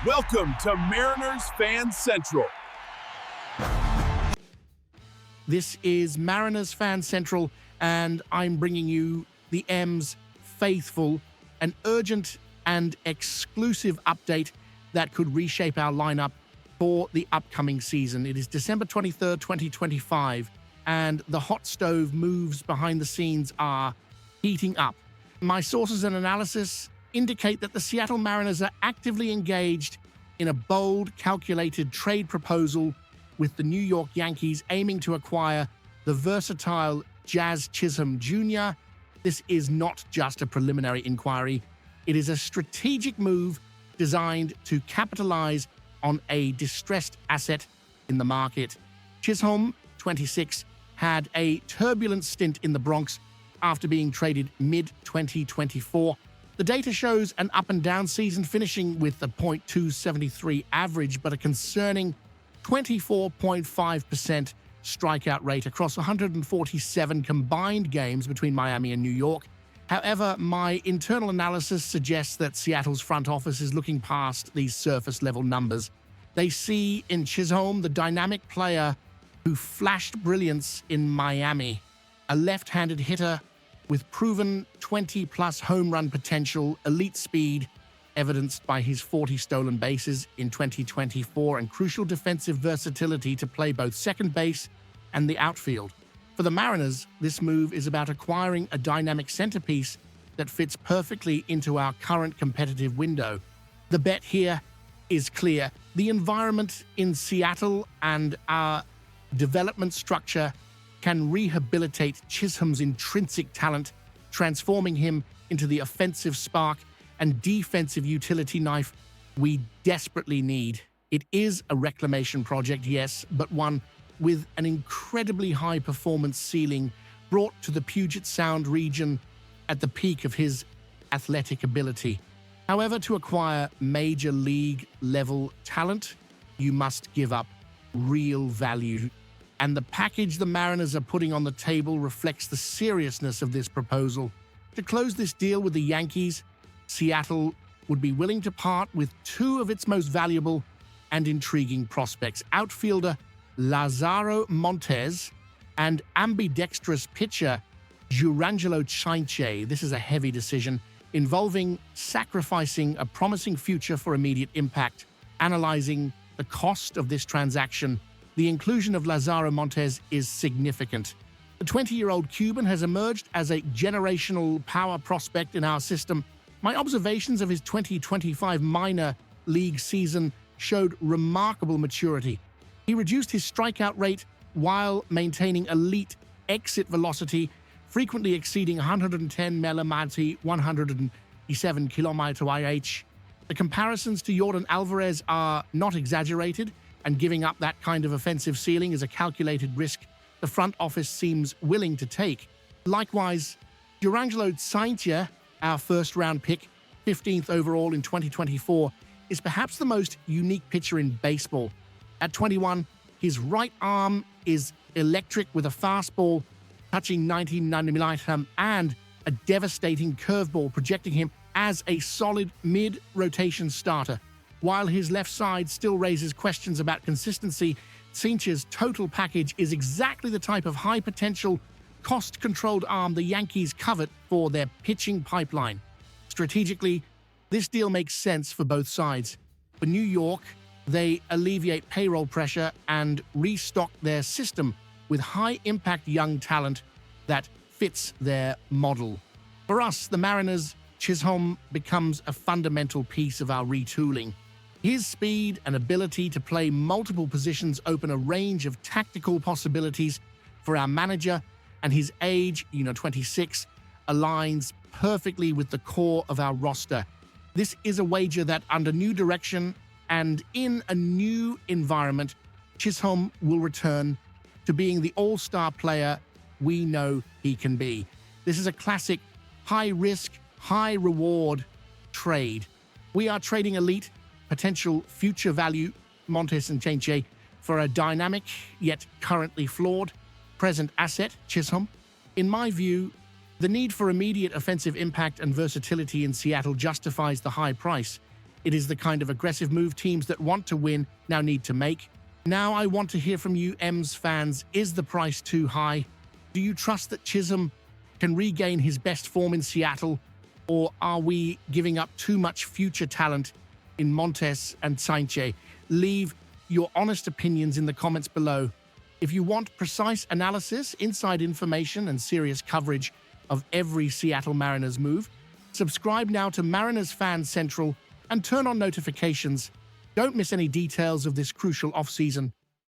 Welcome to Mariners Fan Central. This is Mariners Fan Central, and I'm bringing you the M's faithful, an urgent and exclusive update that could reshape our lineup for the upcoming season. It is December 23rd, 2025, and the hot stove moves behind the scenes are heating up. My sources and analysis indicate that the Seattle Mariners are actively engaged in a bold, calculated trade proposal with the New York Yankees aiming to acquire the versatile Jazz Chisholm Jr. This is not just a preliminary inquiry. It is a strategic move designed to capitalize on a distressed asset in the market. Chisholm, 26, had a turbulent stint in the Bronx after being traded mid-2024. The data shows an up-and-down season, finishing with a .273 average, but a concerning 24.5% strikeout rate across 147 combined games between Miami and New York. However, my internal analysis suggests that Seattle's front office is looking past these surface-level numbers. They see in Chisholm the dynamic player who flashed brilliance in Miami, a left-handed hitter with proven 20-plus home run potential, elite speed, evidenced by his 40 stolen bases in 2024, and crucial defensive versatility to play both second base and the outfield. For the Mariners, this move is about acquiring a dynamic centerpiece that fits perfectly into our current competitive window. The bet here is clear. The environment in Seattle and our development structure can rehabilitate Chisholm's intrinsic talent, transforming him into the offensive spark and defensive utility knife we desperately need. It is a reclamation project, yes, but one with an incredibly high performance ceiling brought to the Puget Sound region at the peak of his athletic ability. However, to acquire major league level talent, you must give up real value. And the package the Mariners are putting on the table reflects the seriousness of this proposal. To close this deal with the Yankees, Seattle would be willing to part with two of its most valuable and intriguing prospects: outfielder Lazaro Montes and ambidextrous pitcher Jurangelo Chainche. This is a heavy decision involving sacrificing a promising future for immediate impact. Analyzing the cost of this transaction, the inclusion of Lazaro Montes is significant. The 20-year-old Cuban has emerged as a generational power prospect in our system. My observations of his 2025 minor league season showed remarkable maturity. He reduced his strikeout rate while maintaining elite exit velocity, frequently exceeding 110 mph, 107 km/h. The comparisons to Yordan Alvarez are not exaggerated, and giving up that kind of offensive ceiling is a calculated risk the front office seems willing to take. Likewise, Jurangelo Chainche, our first-round pick, 15th overall in 2024, is perhaps the most unique pitcher in baseball. At 21, his right arm is electric with a fastball touching 99 mm and a devastating curveball, projecting him as a solid mid-rotation starter. While his left side still raises questions about consistency, Chainche's total package is exactly the type of high-potential, cost-controlled arm the Yankees covet for their pitching pipeline. Strategically, this deal makes sense for both sides. For New York, they alleviate payroll pressure and restock their system with high-impact young talent that fits their model. For us, the Mariners, Chisholm becomes a fundamental piece of our retooling. His speed and ability to play multiple positions open a range of tactical possibilities for our manager, and his age, 26, aligns perfectly with the core of our roster. This is a wager that, under new direction and in a new environment, Chisholm will return to being the all-star player we know he can be. This is a classic high-risk, high-reward trade. We are trading elite, potential future value Montes and Chainche for a dynamic, yet currently flawed, present asset, Chisholm. In my view, the need for immediate offensive impact and versatility in Seattle justifies the high price. It is the kind of aggressive move teams that want to win now need to make. Now I want to hear from you, M's fans. Is the price too high? Do you trust that Chisholm can regain his best form in Seattle? Or are we giving up too much future talent in Montes and Saintje? Leave your honest opinions in the comments below. If you want precise analysis, inside information, and serious coverage of every Seattle Mariners move, subscribe now to Mariners Fan Central and turn on notifications. Don't miss any details of this crucial offseason.